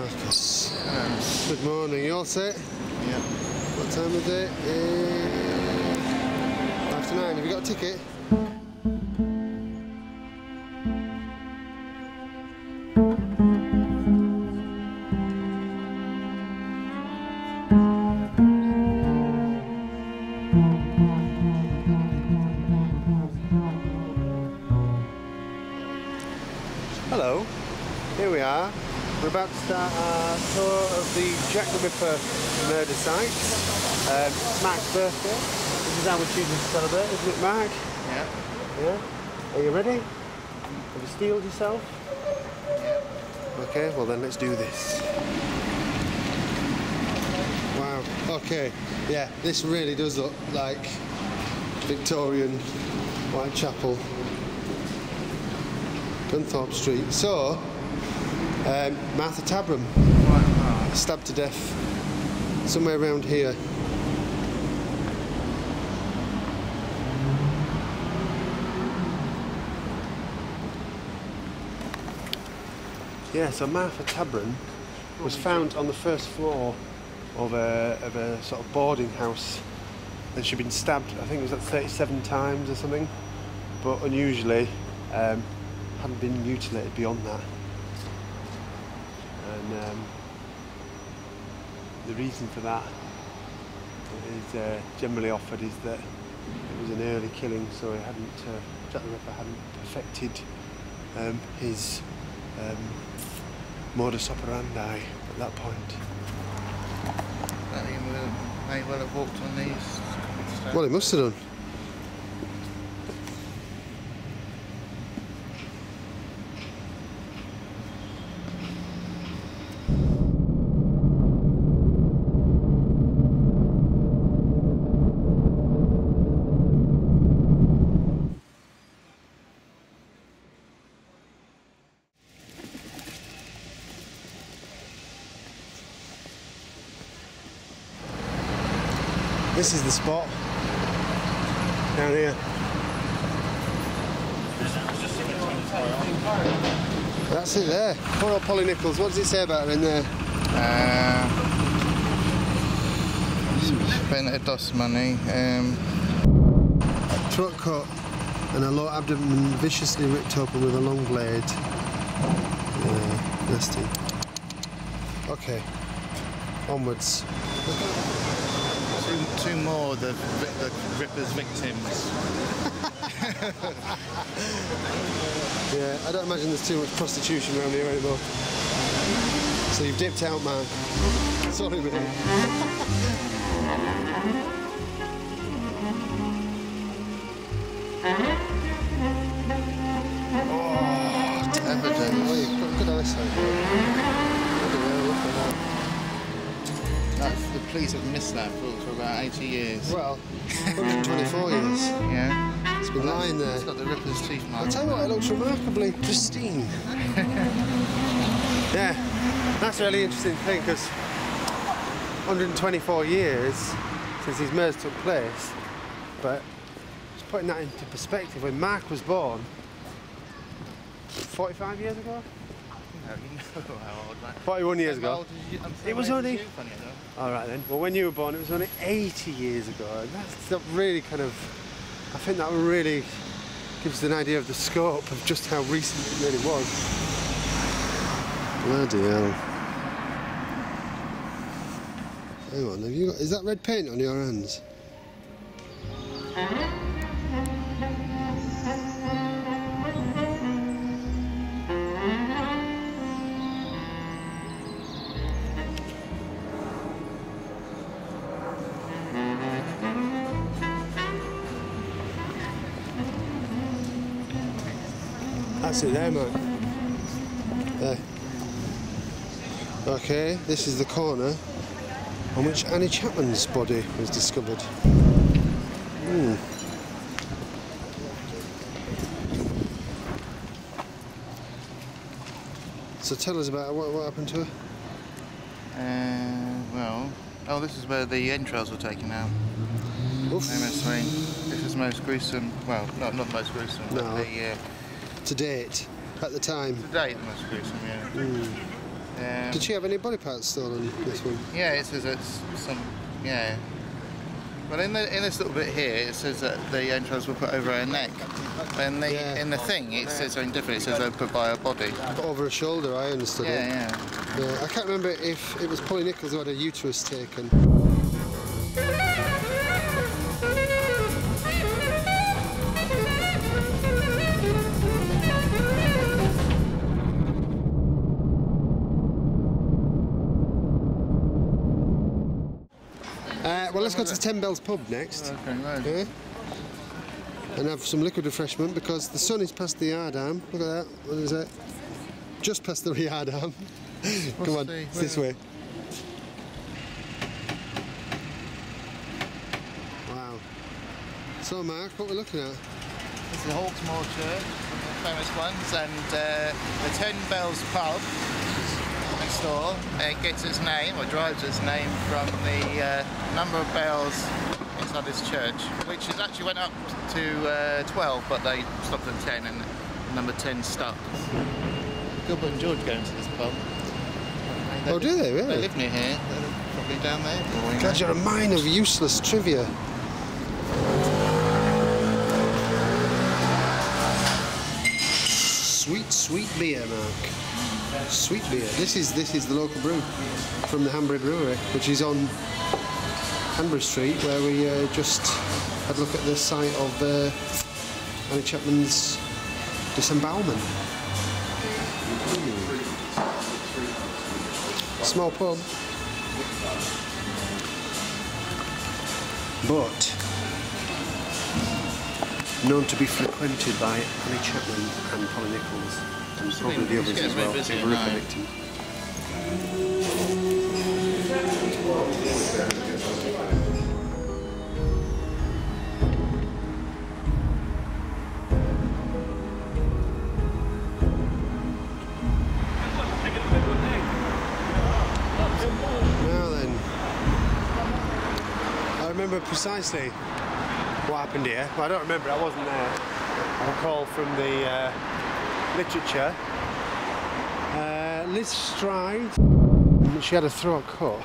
Marcus. Good morning, you all set? Yeah. What time is it? 9:05. Have you got a ticket? Hello, here we are. We're about to start our tour of the Jack the Ripper murder sites. It's Mark's birthday. This is how we're choosing to celebrate, isn't it, Mark? Yeah. Yeah? Are you ready? Have you steeled yourself? Yeah. Okay, well then let's do this. Wow, okay. Yeah, this really does look like Victorian Whitechapel. Gunthorpe Street. So, Martha Tabram, stabbed to death somewhere around here. Yeah, so Martha Tabram was found on the first floor of a sort of boarding house, and she'd been stabbed, I think it was like 37 times or something, but unusually hadn't been mutilated beyond that. And the reason for that is generally offered is that it was an early killing, so he hadn't, Jack the Ripper hadn't perfected his modus operandi at that point. That he may well have walked on these. Well, he must have done. This is the spot down here. That's it there. Poor old Polly Nichols. What does it say about her in there? Spent her DOS money. Throat cut and a lower abdomen viciously ripped open with a long blade. Nasty. Okay, onwards. Two more of the Ripper's victims. Yeah, I don't imagine there's too much prostitution around here anymore. So you've dipped out, man. Sorry, mate. Oh, it's evidence. Oh, you've got good eyesight. Bloody hell, look at that. The police have missed that for about 80 years. Well, 124 years. Yeah. It's been lying there. It's got the Ripper's teeth mark. I'll tell you what, it looks remarkably pristine. Yeah, that's a really interesting thing, because 124 years since these murders took place, but just putting that into perspective, when Mark was born 45 years ago? No, you know how old that is. 41 years ago. It was only... Funny enough. Alright then, well when you were born it was only 80 years ago, and that really kind of, I think that really gives an idea of the scope of just how recent it really was. Bloody hell. Hang on, have you got, is that red paint on your hands? That's it there, man. There. Okay, this is the corner on which Annie Chapman's body was discovered. So tell us about what happened to her. Well, oh, this is where the entrails were taken out. Oof. MSV. This is most gruesome. Well, not most gruesome. No. But the, To date, at the time. to date, the most gruesome. Yeah. Did she have any body parts stolen, this one? Yeah, it says it's some, yeah. Well, in this little bit here, it says that the entrails were put over her neck. And in the thing, it says something different. It says they were put by her body. Over her shoulder, I understood it. Yeah. I can't remember if it was Polly Nichols who had her uterus taken. Well, let's go to the 10 Bells pub next. Okay, right. Okay? And have some liquid refreshment because the sun is past the yard arm. Look at that. What is it? Just past the yard arm. Come on, it's this way. Wow. So, Mark, what are we looking at? This is the Hawksmoor Church, one of the famous ones, and the 10 Bells pub next door. It gets its name, or derives its name, from the number of bells inside this church, which has actually went up to 12, but they stopped at 10, and number 10 stuck. Gilbert and George go into this pub. Oh, do they really? They live near here. They're probably down there. God, you're a mine of useless trivia. Sweet beer, Mark. Sweet beer. This is the local brew from the Hanbury Brewery, which is on Hanbury Street, where we just had a look at the site of Annie Chapman's disembowelment. Small pub, but known to be frequented by Annie Chapman and Polly Nichols, and probably the others as well. They were Ripper victims. Now then, I remember precisely what happened here. Well, I don't remember, I wasn't there. I recall from the literature. Liz Stride, she had a throat cut,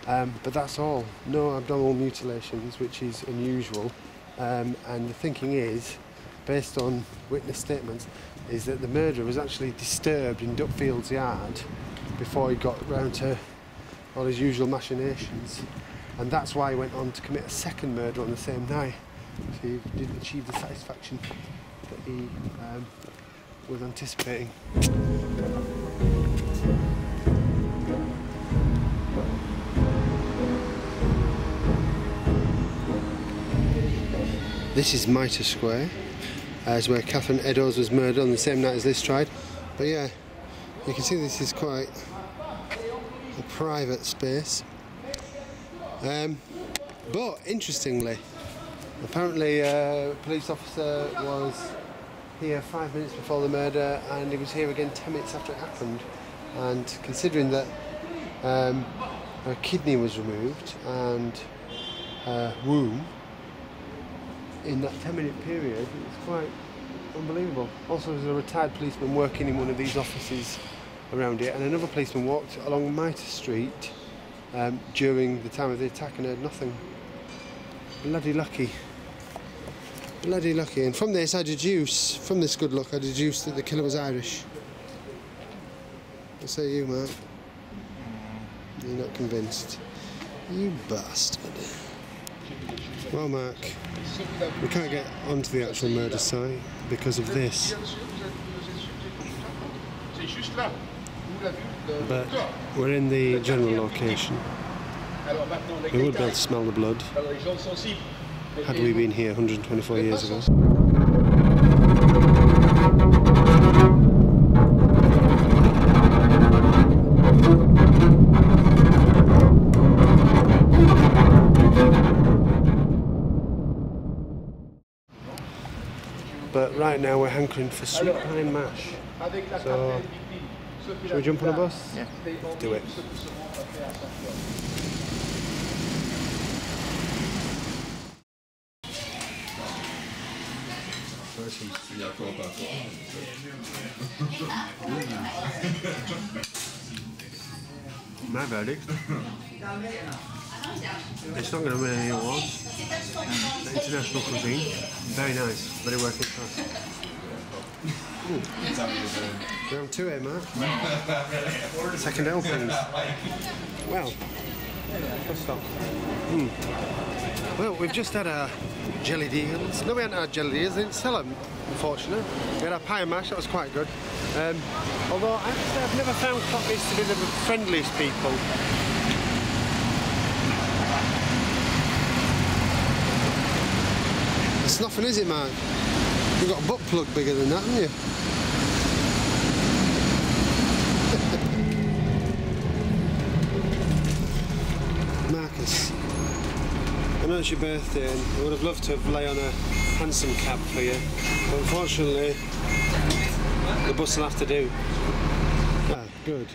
but that's all. No abdominal mutilations, which is unusual. And the thinking is, based on witness statements, is that the murderer was actually disturbed in Duckfield's yard before he got round to all his usual machinations. And that's why he went on to commit a second murder on the same night. So he didn't achieve the satisfaction that he was anticipating. This is Mitre Square, is where Catherine Eddowes was murdered on the same night as Liz Stride. But yeah, you can see this is quite a private space. But interestingly, apparently a police officer was here 5 minutes before the murder, and he was here again 10 minutes after it happened. And considering that her kidney was removed and her womb in that 10-minute period, it's quite unbelievable. Also, there's a retired policeman working in one of these offices around here, and another policeman walked along Mitre Street during the time of the attack and heard nothing. Bloody lucky. Bloody lucky. And from this I deduce, from this good luck, I deduce that the killer was Irish. What say you, Mark? You're not convinced? You bastard. Well, Mark, we can't get onto the actual murder site because of this. But we're in the general location. We would be able to smell the blood had we been here 124 years ago. But right now we're hankering for sweet pine mash. So, shall we jump on a bus? Yeah. Let's do it. My verdict. It's not going to win any awards. International cuisine. Very nice. Very worth it. Round 2, eh, Mark? Second helping. Well, let's stop. Well, we've just had our jelly deals. No, we haven't had jelly deals. They didn't sell them, unfortunately. We had our pie and mash. That was quite good. Although I have to say I've never found Cockneys to be the friendliest people. It's nothing, is it, Mark? You've got a butt plug bigger than that, haven't you? Marcus, I know it's your birthday and I would have loved to have lay on a hansom cab for you, but unfortunately the bus will have to do. Ah, good.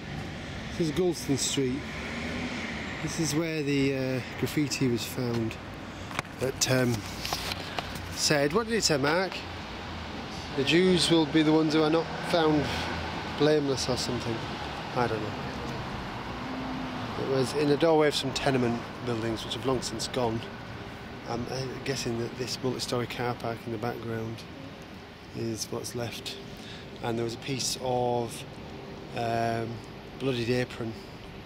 This is Goulston Street. This is where the graffiti was found that said, what did it say, Mark? The Jews will be the ones who are not found blameless or something. I don't know. It was in the doorway of some tenement buildings which have long since gone. I'm guessing that this multi-storey car park in the background is what's left. And there was a piece of bloodied apron,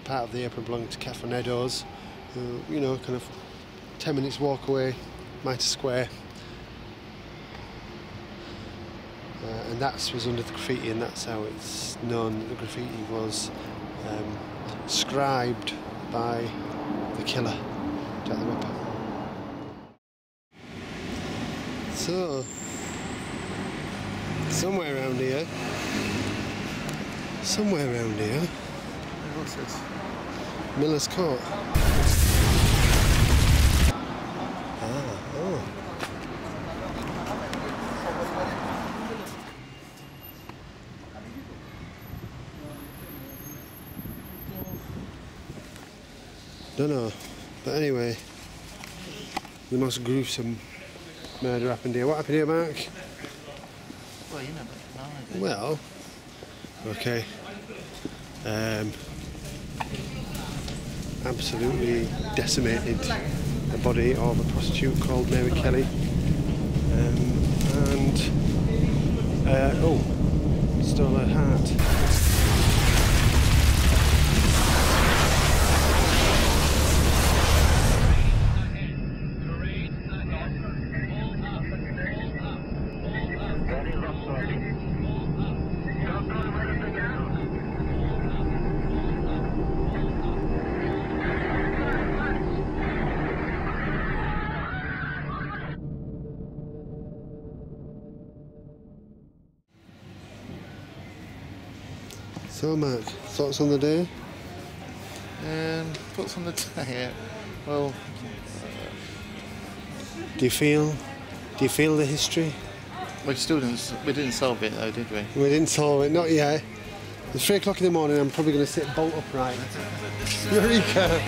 part of the apron belonging to Catherine Eddowes, who, you know, kind of 10 minutes walk away, Mitre Square. And that was under the graffiti, and that's how it's known that the graffiti was scribed by the killer, Jack the Ripper. So, somewhere around here, what's this? Miller's Court. Don't know, but anyway, the most gruesome murder happened here. What happened here, Mark? Well, you never know. Well, okay. Absolutely decimated the body of a prostitute called Mary Kelly. Stole her heart. So, Mark, thoughts on the day? Thoughts on the day? Well, do you feel the history? We didn't solve it though, did we? We didn't solve it, not yet. It's 3 o'clock in the morning. I'm probably going to sit bolt upright. Eureka!